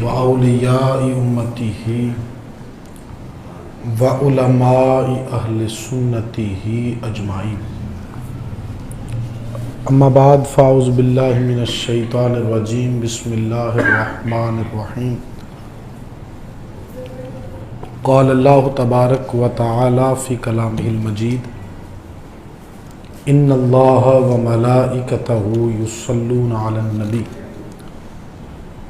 وأولیاء امتہ وعلماء اہل سنتہ اجمعین۔ اما بعد فاعوذ باللہ من الشیطان الرجیم، بسم اللہ الرحمن الرحیم۔ قال اللہ تبارک و تعالی فی کلامہ المجید، ان اللہ وملائکتہ یصلون علی النبی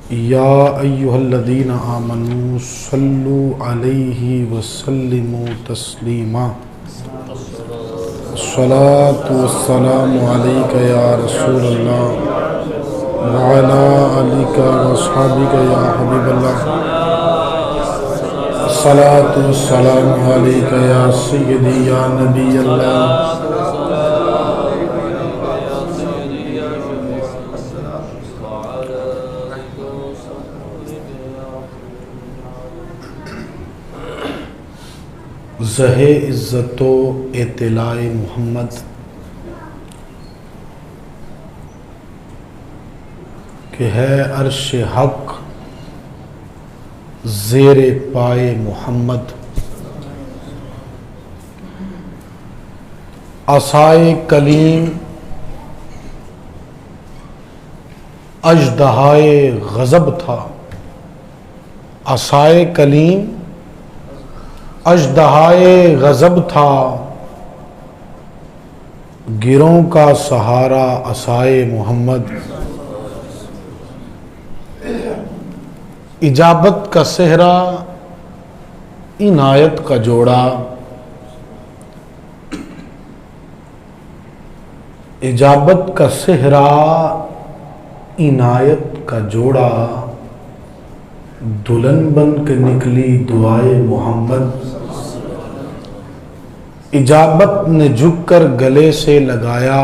یا ایہا الذین آمنوا صلوا علیہ وسلموا تسلیما۔ الصلاۃ والسلام علیک یا رسول اللہ وعلی آلک واصحابک یا حبیب اللہ۔ الصلاۃ والسلام علیک یا سیدی یا نبی اللہ۔ زہ عزت و اطلاع محمد، کہ ہے عرش حق زیر پائے محمد۔ عصائے کلیم اژدہائے غضب تھا، عصائے کلیم اژدہائے غضب تھا، گروں کا سہارا عصائے محمد۔ اجابت کا صحرا عنایت کا جوڑا، اجابت کا صحرا عنایت کا جوڑا، دلہن بن کے نکلی دعائے محمد۔ اجابت نے جھک کر گلے سے لگایا،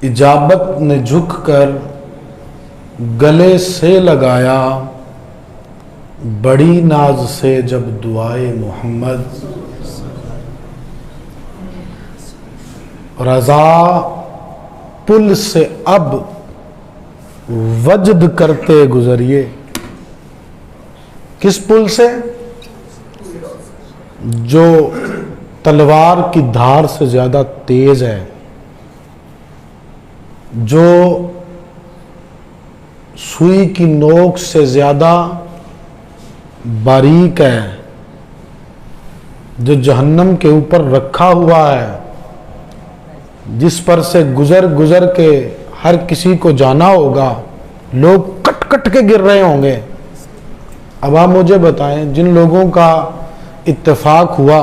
اجابت نے جھک کر گلے سے لگایا، بڑی ناز سے جب دعائے محمد۔ رضا پل سے اب وجد کرتے گزریے۔ کس پل سے؟ جو تلوار کی دھار سے زیادہ تیز ہے، جو سوئی کی نوک سے زیادہ باریک ہے، جو جہنم کے اوپر رکھا ہوا ہے، جس پر سے گزر گزر کے ہر کسی کو جانا ہوگا، لوگ کٹ کٹ کے گر رہے ہوں گے۔ اب آپ مجھے بتائیں، جن لوگوں کا اتفاق ہوا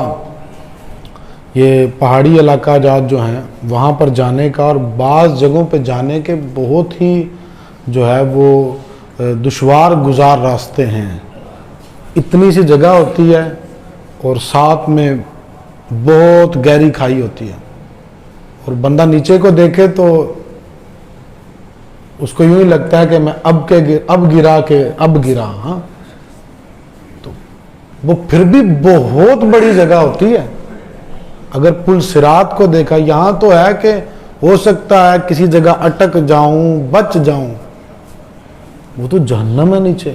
یہ پہاڑی علاقہ جات جو ہیں وہاں پر جانے کا، اور بعض جگہوں پہ جانے کے بہت ہی جو ہے وہ دشوار گزار راستے ہیں، اتنی سی جگہ ہوتی ہے اور ساتھ میں بہت گہری کھائی ہوتی ہے، اور بندہ نیچے کو دیکھے تو اس کو یوں ہی لگتا ہے کہ میں اب گرا۔ ہاں، تو وہ پھر بھی بہت بڑی جگہ ہوتی ہے۔ اگر پل صراط کو دیکھا، یہاں تو ہے کہ ہو سکتا ہے کسی جگہ اٹک جاؤں، بچ جاؤں، وہ تو جہنم ہے نیچے،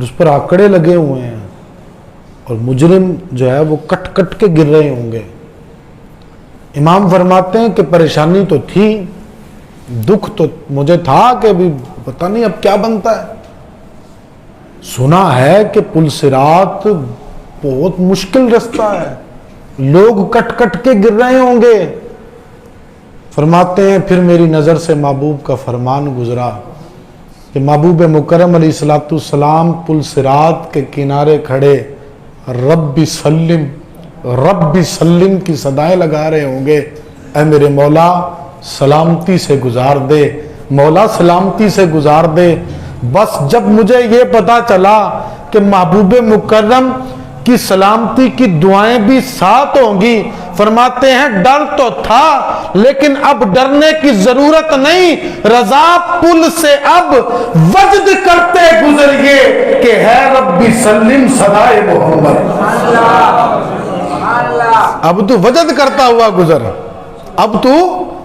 اس پر آکڑے لگے ہوئے ہیں، اور مجرم جو ہے وہ کٹ کٹ کے گر رہے ہوں گے۔ امام فرماتے ہیں کہ پریشانی تو تھی، دکھ تو مجھے تھا کہ ابھی پتہ نہیں اب کیا بنتا ہے۔ سنا ہے کہ پل صراط بہت مشکل رستہ ہے، لوگ کٹ کٹ کے گر رہے ہوں گے۔ فرماتے ہیں پھر میری نظر سے محبوب کا فرمان گزرا کہ محبوب مکرم علیہ السلام پل صراط کے کنارے کھڑے رب سلم کی صدائیں لگا رہے ہوں گے، اے میرے مولا سلامتی سے گزار دے، مولا سلامتی سے گزار دے۔ بس جب مجھے یہ پتا چلا کہ محبوب مکرم کی سلامتی کی دعائیں بھی ساتھ ہوں گی، فرماتے ہیں ڈر تو تھا لیکن اب ڈرنے کی ضرورت نہیں، رضا پل سے اب وجد کرتے گزریے کہ ہے ربی سلم صدائے محمد۔ اب تو وجد کرتا ہوا گزر، اب تو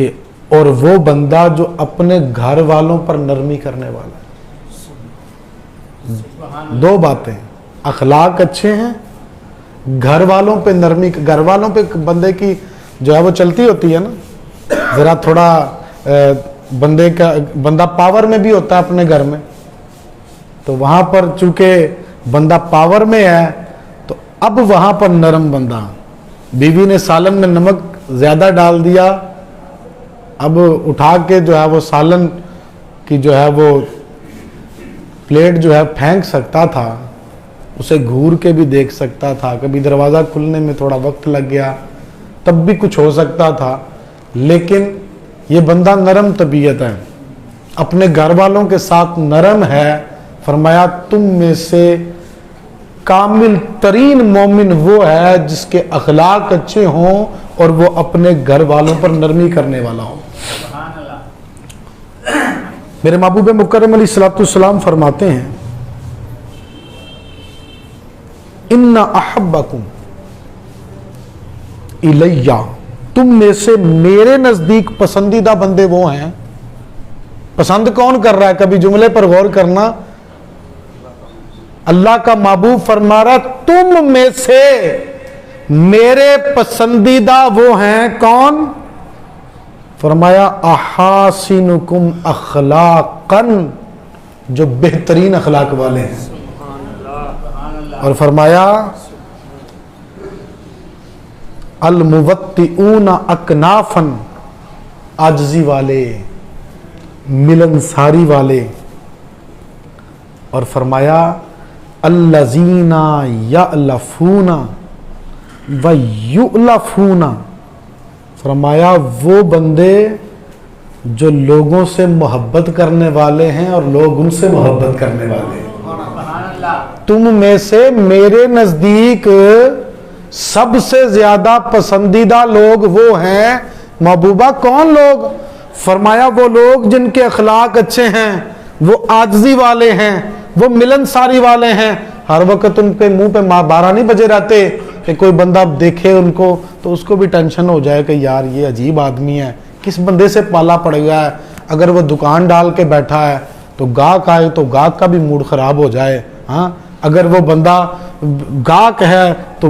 کہ اور وہ بندہ جو اپنے گھر والوں پر نرمی کرنے والا ہے. دو باتیں، اخلاق اچھے ہیں، گھر والوں پہ نرمی، گھر والوں پہ بندے کی جو ہے وہ چلتی ہوتی ہے نا، ذرا تھوڑا بندہ پاور میں بھی ہوتا ہے اپنے گھر میں، تو وہاں پر چونکہ بندہ پاور میں ہے تو اب وہاں پر نرم بندہ، بیوی نے سالن میں نمک زیادہ ڈال دیا، اب اٹھا کے جو ہے وہ سالن کی جو ہے وہ پلیٹ جو ہے پھینک سکتا تھا، اسے گھور کے بھی دیکھ سکتا تھا، کبھی دروازہ کھلنے میں تھوڑا وقت لگ گیا تب بھی کچھ ہو سکتا تھا، لیکن یہ بندہ نرم طبیعت ہے، اپنے گھر والوں کے ساتھ نرم ہے. فرمایا تم میں سے کامل ترین مومن وہ ہے جس کے اخلاق اچھے ہوں اور وہ اپنے گھر والوں پر نرمی کرنے والا ہو. میرے محبوب مکرم علیہ الصلوۃ والسلام فرماتے ہیں ان احبکم الیہ، تم میں سے میرے نزدیک پسندیدہ بندے وہ ہیں. پسند کون کر رہا ہے؟ کبھی جملے پر غور کرنا. اللہ کا محبوب فرما رہا تم میں سے میرے پسندیدہ وہ ہیں کون؟ فرمایا احاسنکم اخلاقا، جو بہترین اخلاق والے ہیں. اور فرمایا الموطئون اکنافا، عاجزی والے، ملنساری والے. اور فرمایا الذین یألفون ویؤلفون، فرمایا وہ بندے جو لوگوں سے محبت کرنے والے ہیں اور لوگ ان سے محبت کرنے والے ہیں. تم میں سے میرے نزدیک سب سے زیادہ پسندیدہ لوگ وہ ہیں. محبوبہ کون لوگ؟ فرمایا وہ لوگ جن کے اخلاق اچھے ہیں، وہ عاجزی والے ہیں، وہ ملنساری والے ہیں. ہر وقت ان پہ منہ پہ 12 نہیں بجے رہتے کہ کوئی بندہ دیکھے ان کو تو اس کو بھی ٹینشن ہو جائے کہ یار یہ عجیب آدمی ہے، کس بندے سے پالا پڑ گیا ہے. اگر وہ دکان ڈال کے بیٹھا ہے تو گاہک آئے تو گاہک کا بھی موڈ خراب ہو جائے. ہاں اگر وہ بندہ گاہک ہے تو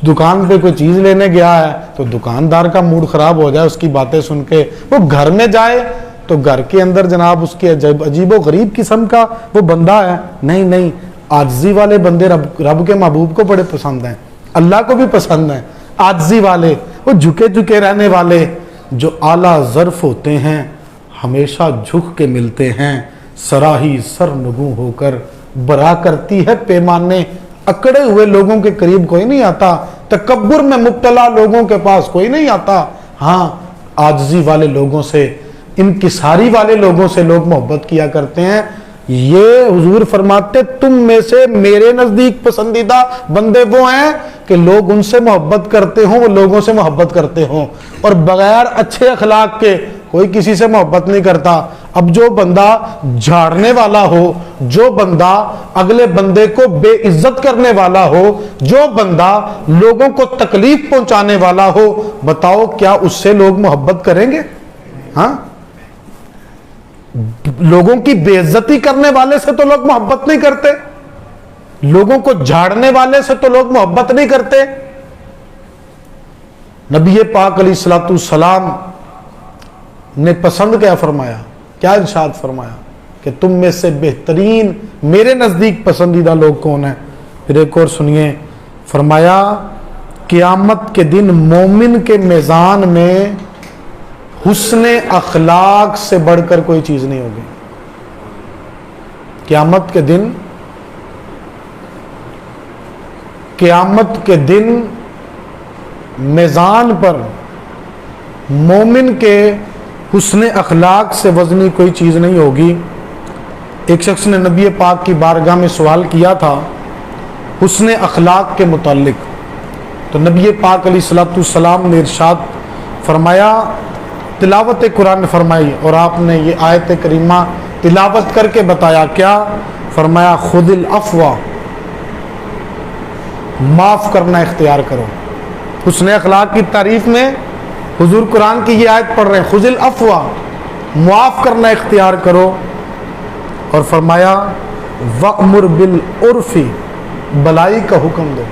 دکان پہ کوئی چیز لینے گیا ہے تو دکاندار کا موڈ خراب ہو جائے اس کی باتیں سن کے. وہ گھر میں جائے تو گھر کے اندر جناب اس کے عجیب و غریب قسم کا وہ بندہ ہے. نہیں، عاجزی والے بندے رب کے محبوب کو بڑے پسند ہیں، اللہ کو بھی پسند ہیں. عاجزی والے، وہ جھکے رہنے والے، جو اعلیٰ ظرف ہوتے ہیں، ہمیشہ جھک کے ملتے ہیں. سراہی سر نگوں ہو کر برا کرتی ہے پیمانے، اکڑے ہوئے لوگوں کے قریب کوئی نہیں آتا، تکبر میں مبتلا لوگوں کے پاس کوئی نہیں آتا. ہاں عاجزی والے لوگوں سے، انکساری والے لوگوں سے لوگ محبت کیا کرتے ہیں. یہ حضور فرماتے تم میں سے میرے نزدیک پسندیدہ بندے وہ ہیں کہ لوگ ان سے محبت کرتے ہوں، وہ لوگوں سے محبت کرتے ہوں. اور بغیر اچھے اخلاق کے کوئی کسی سے محبت نہیں کرتا. اب جو بندہ جھاڑنے والا ہو، جو بندہ اگلے بندے کو بے عزت کرنے والا ہو، جو بندہ لوگوں کو تکلیف پہنچانے والا ہو، بتاؤ کیا اس سے لوگ محبت کریں گے؟ ہاں لوگوں کی بے عزتی کرنے والے سے تو لوگ محبت نہیں کرتے، لوگوں کو جھاڑنے والے سے تو لوگ محبت نہیں کرتے. نبی پاک علیہ الصلوۃ والسلام نے پسند کیا فرمایا؟ کیا ارشاد فرمایا کہ تم میں سے بہترین میرے نزدیک پسندیدہ لوگ کون ہیں؟ پھر ایک اور سنیے، فرمایا قیامت کے دن مومن کے میزان میں حسن اخلاق سے بڑھ کر کوئی چیز نہیں ہوگی. قیامت کے دن میزان پر مومن کے حسن اخلاق سے وزنی کوئی چیز نہیں ہوگی. ایک شخص نے نبی پاک کی بارگاہ میں سوال کیا تھا حسن اخلاق کے متعلق، تو نبی پاک علیہ الصلوۃ والسلام نے ارشاد فرمایا، تلاوت قرآن فرمائی اور آپ نے یہ آیت کریمہ تلاوت کر کے بتایا. کیا فرمایا؟ خذ العفو، معاف کرنا اختیار کرو. حسن اخلاق کی تعریف میں حضور قرآن کی یہ آیت پڑھ رہے ہیں، خذ العفو، معاف کرنا اختیار کرو، اور فرمایا وَأْمُرْ بِالْعُرْفِ، بلائی کا حکم دو،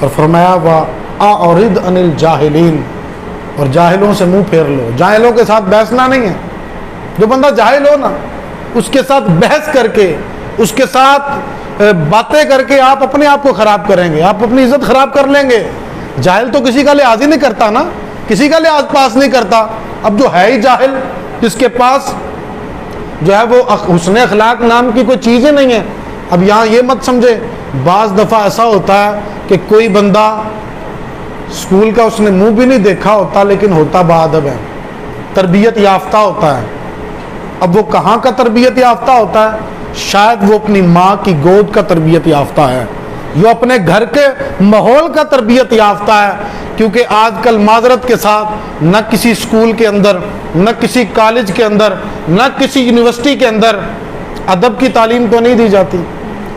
اور فرمایا وَأَعْرِضْ عَنِ الْجَاهِلِينَ، اور جاہلوں سے منہ پھیر لو۔ جاہلوں کے ساتھ بحثنا نہیں ہے، جو بندہ جاہل ہو نا اس کے ساتھ بحث کر کے، اس کے ساتھ باتیں کر کے آپ اپنے آپ کو خراب کریں گے، آپ اپنی عزت خراب کر لیں گے۔ جاہل تو کسی کا لحاظ ہی نہیں کرتا نا، کسی کا لحاظ پاس نہیں کرتا۔ اب جو ہے ہی جاہل، جس کے پاس جو ہے وہ حسن اخلاق نام کی کوئی چیز ہی نہیں ہے۔ اب یہاں یہ مت سمجھے، بعض دفعہ ایسا ہوتا ہے کہ کوئی بندہ اسکول کا اس نے منہ بھی نہیں دیکھا ہوتا لیکن ہوتا باادب ہے، تربیت یافتہ ہوتا ہے۔ اب وہ کہاں کا تربیت یافتہ ہوتا ہے؟ شاید وہ اپنی ماں کی گود کا تربیت یافتہ ہے، وہ اپنے گھر کے ماحول کا تربیت یافتہ ہے، کیونکہ آج کل معذرت کے ساتھ نہ کسی اسکول کے اندر، نہ کسی کالج کے اندر، نہ کسی یونیورسٹی کے اندر ادب کی تعلیم تو نہیں دی جاتی،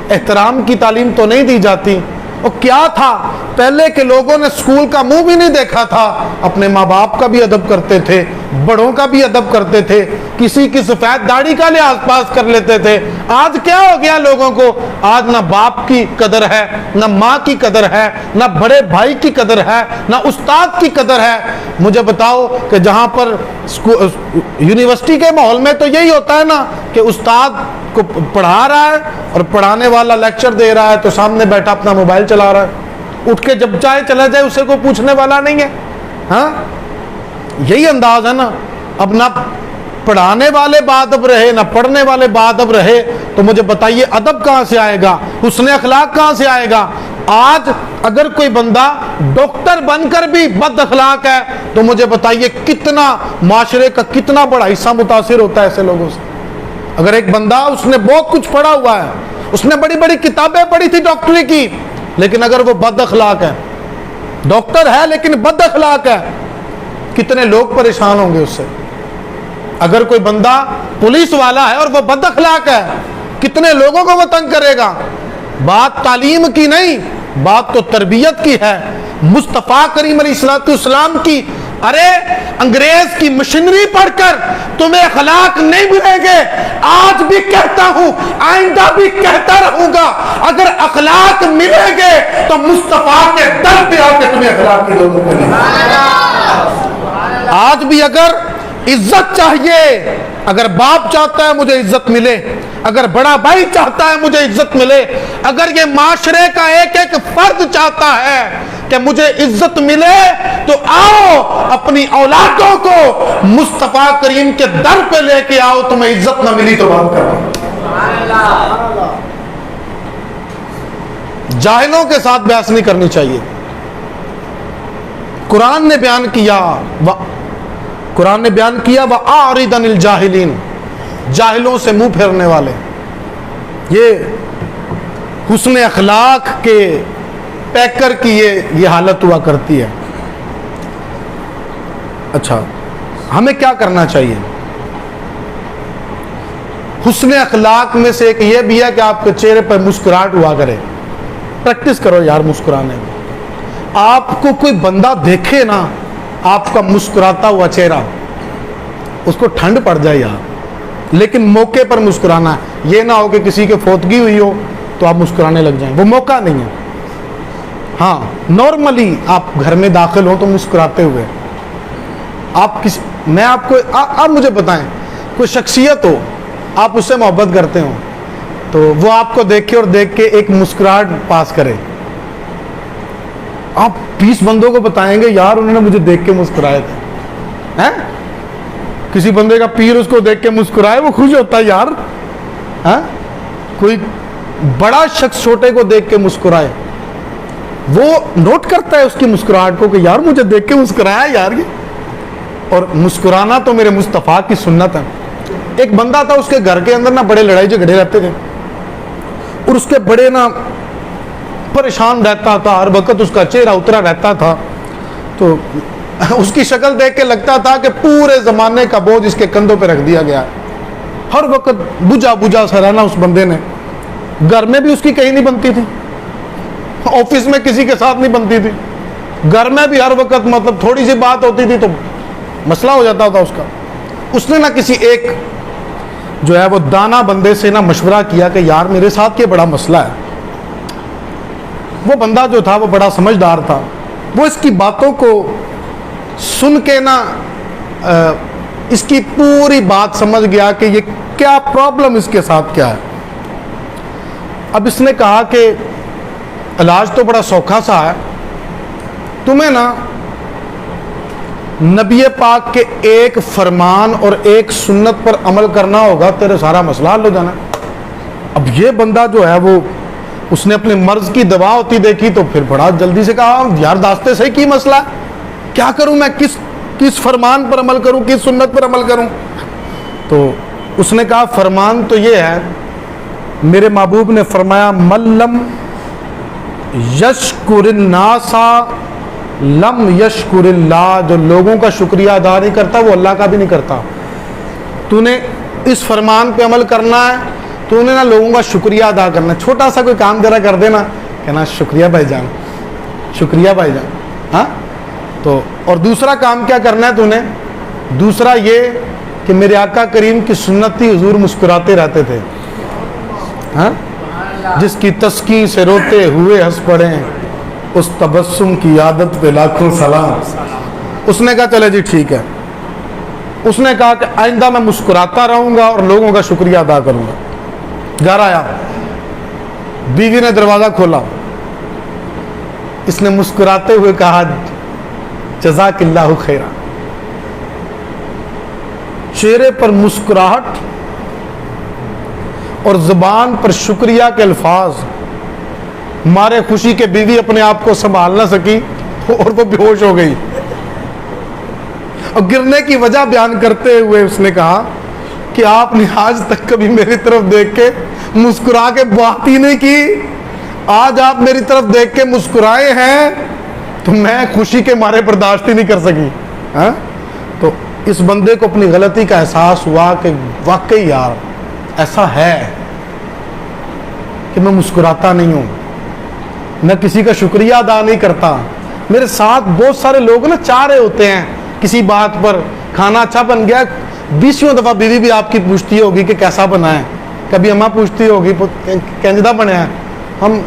احترام کی تعلیم تو نہیں دی جاتی۔ اور کیا تھا، پہلے کے لوگوں نے اسکول کا منہ بھی نہیں دیکھا تھا، اپنے ماں باپ کا بھی ادب کرتے تھے، بڑوں کا بھی ادب کرتے تھے، کسی کی سفید داڑھی کا لحاظ پاس کر لیتے تھے۔ آج کیا ہو گیا لوگوں کو؟ آج نہ باپ کی قدر ہے، نہ ماں کی قدر ہے، نہ بڑے بھائی کی قدر ہے، نہ استاد کی قدر ہے۔ مجھے بتاؤ کہ جہاں پر یونیورسٹی کے ماحول میں تو یہی ہوتا ہے نا کہ استاد کو پڑھا رہا ہے اور پڑھانے والا لیکچر دے رہا ہے تو سامنے بیٹھا اپنا موبائل چلا رہا ہے، اٹھ کے جب چاہے چلا جائے، اسے کوئی پوچھنے والا نہیں ہے۔ ہاں، یہی انداز ہے نا۔ اب نہ پڑھانے والے باادب رہے، نہ پڑھنے والے باادب رہے، تو مجھے بتائیے ادب کہاں سے آئے گا، حسن اخلاق کہاں سے آئے گا؟ آج اگر کوئی بندہ ڈاکٹر بن کر بھی بد اخلاق ہے تو مجھے بتائیے کتنا معاشرے کا کتنا بڑا حصہ متاثر ہوتا ہے ایسے لوگوں سے۔ اگر ایک بندہ، اس نے بہت کچھ پڑھا ہوا ہے، اس نے بڑی بڑی کتابیں پڑھی تھی ڈاکٹری کی، لیکن اگر وہ بد اخلاق ہے، ڈاکٹر ہے لیکن بد اخلاق ہے، کتنے لوگ پریشان ہوں گے اس سے۔ اگر کوئی بندہ پولیس والا ہے اور وہ بد اخلاق ہے، کتنے لوگوں کو وہ تنگ کرے گا۔ بات تعلیم کی نہیں، بات تو تربیت کی ہے۔ مصطفیٰ کریم علیہ السلام کی، ارے انگریز کی مشینری پڑھ کر تمہیں اخلاق نہیں ملیں گے۔ آج بھی کہتا ہوں، آئندہ بھی کہتا رہوں گا، اگر اخلاق ملیں گے تو مصطفیٰ کے در پہ آ کے تمہیں اخلاق کی ضرورت ملے گی۔ آج بھی اگر عزت چاہیے، اگر باپ چاہتا ہے مجھے عزت ملے، اگر بڑا بھائی چاہتا ہے مجھے عزت ملے، اگر یہ معاشرے کا ایک ایک فرد چاہتا ہے کہ مجھے عزت ملے، تو آؤ اپنی اولادوں کو مصطفیٰ کریم کے در پہ لے کے آؤ۔ تمہیں عزت نہ ملی تو بات کرو۔ جاہلوں کے ساتھ بحث نہیں کرنی چاہیے۔ قرآن نے بیان کیا وَأَعْرِضْ عَنِ الْجَاهِلِينَ، جاہلوں سے منہ پھیرنے والے۔ یہ حسن اخلاق کے پیکر کی یہ حالت ہوا کرتی ہے۔ اچھا، ہمیں کیا کرنا چاہیے؟ حسن اخلاق میں سے ایک یہ بھی ہے کہ آپ کے چہرے پر مسکراہٹ ہوا کرے۔ پریکٹس کرو یار مسکرانے میں۔ آپ کو کوئی بندہ دیکھے نا، آپ کا مسکراتا ہوا چہرہ، اس کو ٹھنڈ پڑ جائے یار، لیکن موقع پر مسکرانا ہے۔ یہ نہ ہو کہ کسی کے فوتگی ہوئی ہو تو آپ مسکرانے لگ جائیں، وہ موقع نہیں ہے۔ ہاں، نارملی آپ گھر میں داخل ہو تو مسکراتے ہوئے آپ میں آپ کو آپ مجھے بتائیں، کوئی شخصیت ہو، آپ اس سے محبت کرتے ہو تو وہ آپ کو دیکھے اور دیکھ کے ایک مسکراہٹ پاس کرے، آپ 20 بندوں کو بتائیں گے یار انہوں نے مجھے دیکھ کے مسکرائے تھے۔ کسی بندے کا پیر اس کو دیکھ کے مسکرائے، وہ خوش ہوتا ہے یار۔ کوئی بڑا شخص چھوٹے کو دیکھ کے مسکرائے، وہ نوٹ کرتا ہے اس کی مسکراہٹ کو کہ یار مجھے دیکھ کے مسکرایا یار یہ۔ اور مسکرانا تو میرے مصطفیٰ کی سنت ہے۔ ایک بندہ تھا، اس کے گھر کے اندر نا بڑے لڑائی جھگڑے رہتے تھے، اور اس کے بڑے نا پریشان رہتا تھا، ہر وقت اس کا چہرہ اترا رہتا تھا، تو اس کی شکل دیکھ کے لگتا تھا کہ پورے زمانے کا بوجھ اس کے کندھوں پہ رکھ دیا گیا ہے۔ ہر وقت بجھا بجھا سا رہنا اس بندے نے، گھر میں بھی اس کی کہیں نہیں بنتی تھی، آفس میں کسی کے ساتھ نہیں بنتی تھی، گھر میں بھی ہر وقت مطلب تھوڑی سی بات ہوتی تھی تو مسئلہ ہو جاتا تھا اس کا. اس نے نہ کسی ایک جو ہے وہ دانا بندے سے نہ مشورہ کیا کہ یار میرے ساتھ یہ بڑا مسئلہ ہے. وہ بندہ جو تھا وہ بڑا سمجھدار تھا. وہ اس کی باتوں کو سن کے نا اس کی پوری بات سمجھ گیا کہ یہ کیا پرابلم اس کے ساتھ کیا ہے. اب اس نے کہا کہ علاج تو بڑا سوکھا سا ہے, تمہیں نا نبی پاک کے ایک فرمان اور ایک سنت پر عمل کرنا ہوگا, تیرے سارا مسئلہ حل ہو جانا. اب یہ بندہ جو ہے وہ اس نے اپنے مرض کی دوا ہوتی دیکھی تو پھر بڑا جلدی سے کہا یار داستے صحیح کی مسئلہ ہے, کیا کروں میں, کس فرمان پر عمل کروں, کس سنت پر عمل کروں. تو اس نے کہا فرمان تو یہ ہے, میرے محبوب نے فرمایا ملم یشکر الناس لم یشکر اللہ, جو لوگوں کا شکریہ ادا نہیں کرتا وہ اللہ کا بھی نہیں کرتا. تو نے اس فرمان پہ عمل کرنا ہے, تو نے نا لوگوں کا شکریہ ادا کرنا ہے. چھوٹا سا کوئی کام ذرا کر دینا, کہنا شکریہ بھائی جان, شکریہ بھائی جان. ہاں تو اور دوسرا کام کیا کرنا ہے تو نے, دوسرا یہ کہ میرے آقا کریم کی سنت تھی, حضور مسکراتے رہتے تھے. ہاں جس کی تسکین سے روتے ہوئے ہنس پڑیں, اس تبسم کی عادت پہ لاکھوں سلام. اس نے کہا چلے جی ٹھیک ہے. اس نے کہا کہ آئندہ میں مسکراتا رہوں گا اور لوگوں کا شکریہ ادا کروں گا. گھر آیا, بیوی نے دروازہ کھولا, اس نے مسکراتے ہوئے کہا جزاک اللہ خیرا. چہرے پر مسکراہٹ اور زبان پر شکریہ کے الفاظ مارے خوشی کے بیوی اپنے آپ کو سنبھال نہ سکی اور وہ بے ہوش ہو گئی. اور گرنے کی وجہ بیان کرتے ہوئے اس نے کہا کہ آپ نے آج تک کبھی میری طرف دیکھ کے مسکرا کے بات ہی نہیں کی, آج آپ میری طرف دیکھ کے مسکرائے ہیں تو میں خوشی کے مارے برداشت ہی نہیں کر سکی. ہاں تو اس بندے کو اپنی غلطی کا احساس ہوا کہ واقعی یار ایسا ہے کہ میں مسکراتا نہیں ہوں, میں کسی کا شکریہ ادا نہیں کرتا. میرے ساتھ بہت سارے لوگ نا چاہ رہے ہوتے ہیں کسی بات پر, کھانا اچھا بن گیا, 20 دفعہ بیوی بھی آپ کی پوچھتی ہوگی کہ کیسا بنا ہے, کبھی اماں پوچھتی ہوگی کنجدہ بنے ہیں, ہم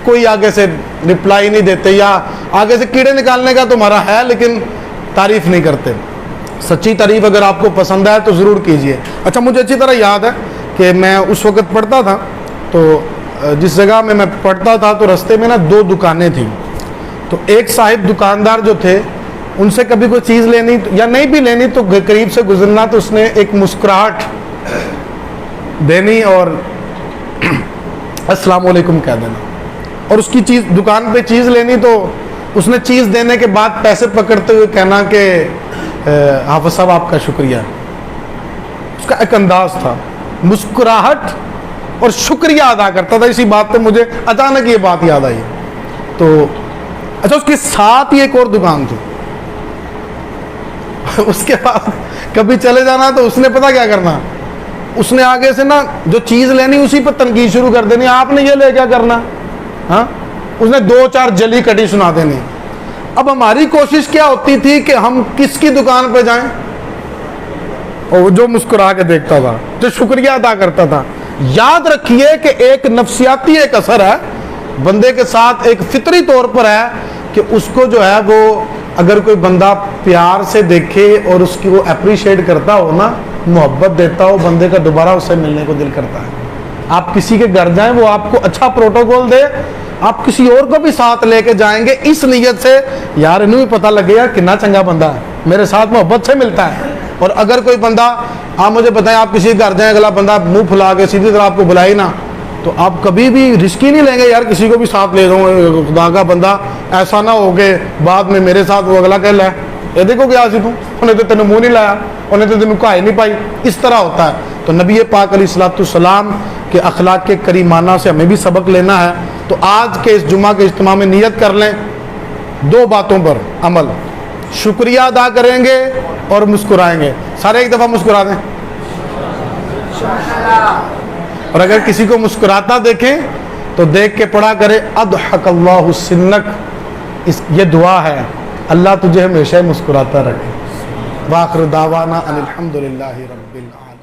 کوئی آگے سے رپلائی نہیں دیتے, یا آگے سے کیڑے نکالنے کا تمہارا ہے لیکن تعریف نہیں کرتے. سچی تعریف اگر آپ کو پسند ہے تو ضرور کیجئے. اچھا مجھے اچھی طرح یاد ہے کہ میں اس وقت پڑھتا تھا, تو جس جگہ میں پڑھتا تھا تو رستے میں نا 2 دکانیں تھیں. تو ایک صاحب دکاندار جو تھے ان سے کبھی کوئی چیز لینی یا نہیں بھی لینی تو قریب سے گزرنا تو اس نے ایک مسکراہٹ دینی اور السلام علیکم کہہ دینا, اور اس کی چیز دکان پہ چیز لینی تو اس نے چیز دینے کے بعد پیسے پکڑتے ہوئے کہنا کہ حافظ صاحب آپ کا شکریہ. اس کا ایک انداز تھا, مسکراہٹ اور شکریہ ادا کرتا تھا. اسی بات پہ مجھے اچانک یہ بات یاد آئی. تو اچھا اس کے ساتھ ہی ایک اور دکان تھی, اس کے بعد کبھی چلے جانا تو اس نے پتا کیا کرنا, اس نے آگے سے نا جو چیز لینی اسی پہ تنقید شروع کر دینی, آپ نے یہ لے کیا کرنا. ہاں اس نے 2-4 جلی کٹی سنا دینی. اب ہماری کوشش کیا ہوتی تھی کہ ہم کس کی دکان پہ جائیں, اور جو مسکرا کے دیکھتا تھا, جو شکریہ ادا کرتا تھا. یاد رکھیے کہ ایک نفسیاتی ایک اثر ہے بندے کے ساتھ, ایک فطری طور پر ہے کہ اس کو جو ہے وہ اگر کوئی بندہ پیار سے دیکھے اور اس کی وہ اپریشیٹ کرتا ہو نا, محبت دیتا ہو, بندے کا دوبارہ اس سے ملنے کو دل کرتا ہے. آپ کسی کے گھر جائیں وہ آپ کو اچھا پروٹوکول دے, آپ کسی اور کو بھی ساتھ لے کے جائیں گے اس نیت سے یار انہوں بھی پتہ لگے گا کتنا چنگا بندہ ہے, میرے ساتھ محبت سے ملتا ہے. اور اگر کوئی بندہ, آپ مجھے بتائیں آپ کسی کے گھر جائیں, اگلا بندہ منہ پھلا کے سیدھی طرح آپ کو بلائے نا, تو آپ کبھی بھی رسک ہی نہیں لیں گے یار کسی کو بھی ساتھ لے جاؤں, خدا کا بندہ ایسا نہ ہو کہ بعد میں میرے ساتھ وہ اگلا کہہ لے یہ دیکھو کیا سی انہیں تو تینوں منہ نہیں لایا, انہیں تو تینوں کہا نہیں پائی. اس طرح ہوتا ہے. تو نبی پاک علیہ الصلوۃ والسلام کے اخلاق کے کریمانہ سے ہمیں بھی سبق لینا ہے. تو آج کے اس جمعہ کے اجتماع میں نیت کر لیں 2 باتوں پر عمل, شکریہ ادا کریں گے اور مسکرائیں گے. سارے ایک دفعہ مسکرا دیں, اور اگر کسی کو مسکراتا دیکھیں تو دیکھ کے پڑھا کرے اضحک اللہ سنک, یہ دعا ہے، اللہ تجھے ہمیشہ مسکراتا رکھے۔ وآخر دعوانا ان الحمدللہ رب العالمین۔